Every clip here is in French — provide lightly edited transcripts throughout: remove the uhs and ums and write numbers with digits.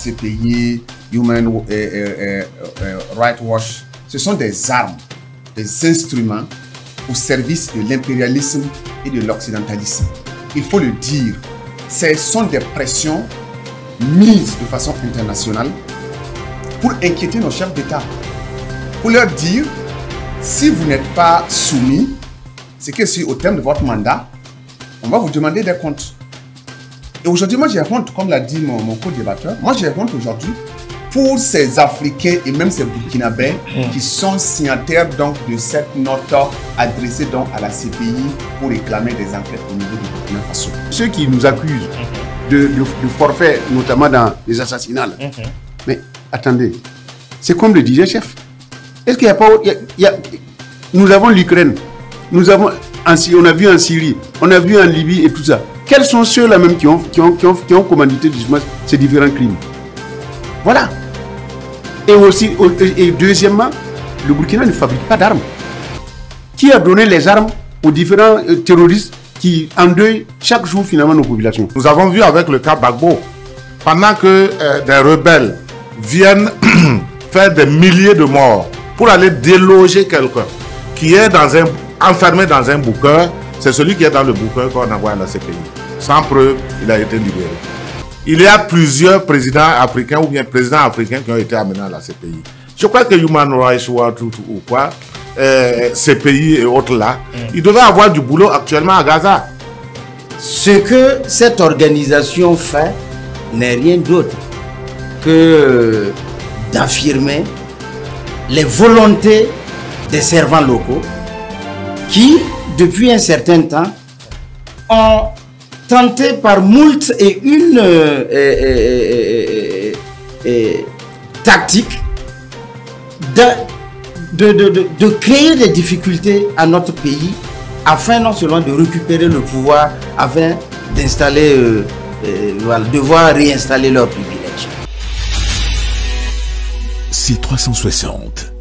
CPI, Human Rights Watch, ce sont des armes, des instruments au service de l'impérialisme et de l'occidentalisme. Il faut le dire, ce sont des pressions mises de façon internationale pour inquiéter nos chefs d'État, pour leur dire, si vous n'êtes pas soumis, c'est que si au terme de votre mandat, on va vous demander des comptes. Et aujourd'hui, moi j'ai honte, comme l'a dit mon co-débatteur, moi j'ai honte aujourd'hui pour ces Africains et même ces Burkinabés qui sont signataires donc de cette note adressée donc à la CPI pour réclamer des enquêtes au niveau du Burkina Faso. Ceux qui nous accusent de forfait, notamment dans les assassinats, là. Mais attendez, c'est comme le disait chef. Est-ce qu'il n'y a pas... nous avons l'Ukraine, on a vu en Syrie, on a vu en Libye et tout ça. Quels sont ceux-là même qui ont commandité justement ces différents crimes? Voilà. Et deuxièmement, le Burkina ne fabrique pas d'armes. Qui a donné les armes aux différents terroristes qui endeuillent chaque jour finalement nos populations? Nous avons vu avec le cas Gbagbo, pendant que des rebelles viennent faire des milliers de morts pour aller déloger quelqu'un qui est enfermé dans un bunker, c'est celui qui est dans le bunker qu'on envoie à la CPI. Sans preuve, il a été libéré. Il y a plusieurs présidents africains ou bien présidents africains qui ont été amenés à la CPI. Je crois que Human Rights Watch ou quoi, CPI et autres là, ils devaient avoir du boulot actuellement à Gaza. Ce que cette organisation fait n'est rien d'autre que d'affirmer les volontés des servants locaux qui, depuis un certain temps, ont tenté par moult et une tactique de créer des difficultés à notre pays afin non seulement de récupérer le pouvoir, afin d'installer, devoir réinstaller leurs privilèges. C360,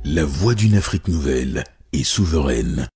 la voix d'une Afrique nouvelle et souveraine.